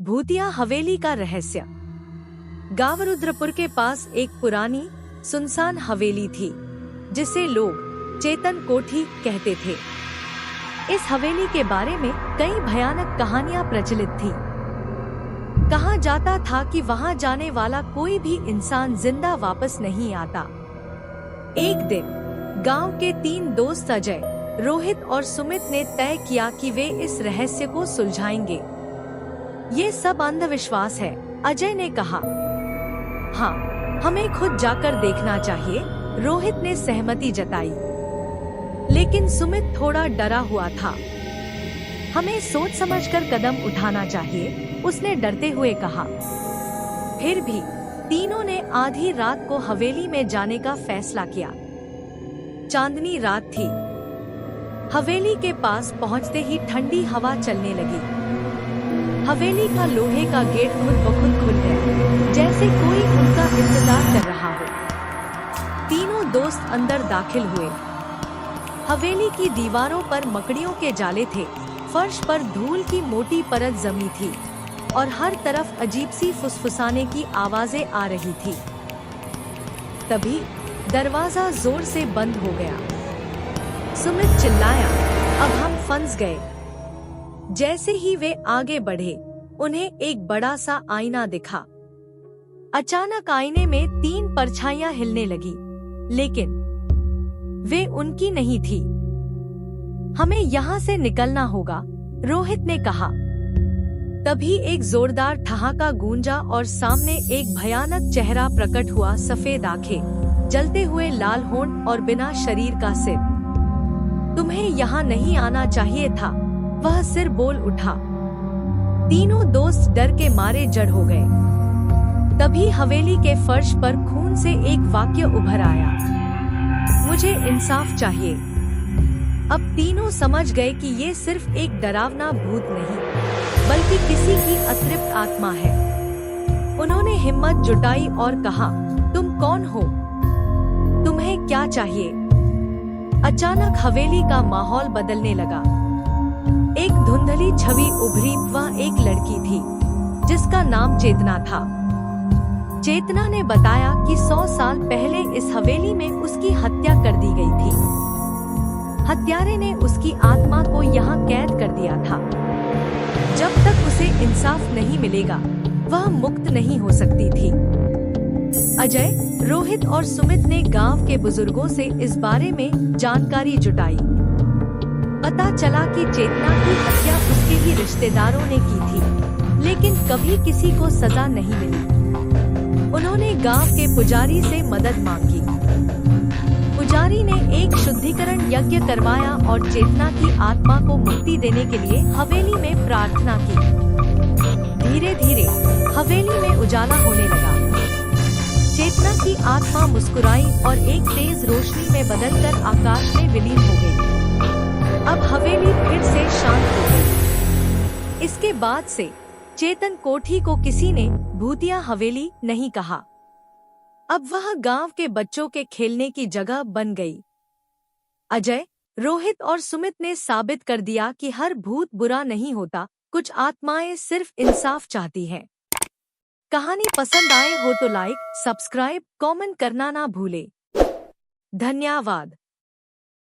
भूतिया हवेली का रहस्य। गांव रुद्रपुर के पास एक पुरानी सुनसान हवेली थी जिसे लोग चेतन कोठी कहते थे। इस हवेली के बारे में कई भयानक कहानियां प्रचलित थी। कहा जाता था कि वहां जाने वाला कोई भी इंसान जिंदा वापस नहीं आता। एक दिन गांव के 3 दोस्त अजय, रोहित और सुमित ने तय किया कि वे इस रहस्य को सुलझाएंगे। ये सब अंधविश्वास है, अजय ने कहा। हाँ, हमें खुद जाकर देखना चाहिए, रोहित ने सहमति जताई। लेकिन सुमित थोड़ा डरा हुआ था। हमें सोच समझकर कदम उठाना चाहिए, उसने डरते हुए कहा। फिर भी तीनों ने आधी रात को हवेली में जाने का फैसला किया। चांदनी रात थी। हवेली के पास पहुंचते ही ठंडी हवा चलने लगी। हवेली का लोहे का गेट खुद ब खुद खुल गया, जैसे कोई उनका इंतजार कर रहा हो। तीनों दोस्त अंदर दाखिल हुए। हवेली की दीवारों पर मकड़ियों के जाले थे, फर्श पर धूल की मोटी परत जमी थी और हर तरफ अजीब सी फुसफुसाने की आवाजें आ रही थी। तभी दरवाजा जोर से बंद हो गया। सुमित चिल्लाया, अब हम फंस गए। जैसे ही वे आगे बढ़े, उन्हें एक बड़ा सा आईना दिखा। अचानक आईने में 3 परछाइयां हिलने लगी, लेकिन वे उनकी नहीं थी। हमें यहाँ से निकलना होगा, रोहित ने कहा। तभी एक जोरदार ठहाका गूंजा और सामने एक भयानक चेहरा प्रकट हुआ। सफेद आंखें, जलते हुए लाल होंठ और बिना शरीर का सिर। तुम्हें यहाँ नहीं आना चाहिए था, वह सिर बोल उठा। तीनों दोस्त डर के मारे जड़ हो गए। तभी हवेली के फर्श पर खून से एक वाक्य उभर आया, मुझे इंसाफ चाहिए। अब तीनों समझ गए कि ये सिर्फ एक डरावना भूत नहीं, बल्कि किसी की अतृप्त आत्मा है। उन्होंने हिम्मत जुटाई और कहा, तुम कौन हो? तुम्हें क्या चाहिए? अचानक हवेली का माहौल बदलने लगा। एक धुंधली छवि उभरी। वह एक लड़की थी जिसका नाम चेतना था। चेतना ने बताया कि 100 साल पहले इस हवेली में उसकी हत्या कर दी गई थी। हत्यारे ने उसकी आत्मा को यहाँ कैद कर दिया था। जब तक उसे इंसाफ नहीं मिलेगा, वह मुक्त नहीं हो सकती थी। अजय, रोहित और सुमित ने गांव के बुजुर्गों से इस बारे में जानकारी जुटाई। पता चला कि चेतना की हत्या उसके ही रिश्तेदारों ने की थी, लेकिन कभी किसी को सजा नहीं मिली। उन्होंने गांव के पुजारी से मदद मांगी। पुजारी ने एक शुद्धिकरण यज्ञ करवाया और चेतना की आत्मा को मुक्ति देने के लिए हवेली में प्रार्थना की। धीरे धीरे हवेली में उजाला होने लगा। चेतना की आत्मा मुस्कुराई और एक तेज रोशनी में बदलकर आकाश में विलीन हो गई। अब हवेली फिर से शांत हो गई। इसके बाद से चेतन कोठी को किसी ने भूतिया हवेली नहीं कहा। अब वह गांव के बच्चों के खेलने की जगह बन गई। अजय, रोहित और सुमित ने साबित कर दिया कि हर भूत बुरा नहीं होता, कुछ आत्माएं सिर्फ इंसाफ चाहती हैं। कहानी पसंद आए हो तो लाइक, सब्सक्राइब, कमेंट करना ना भूले। धन्यवाद।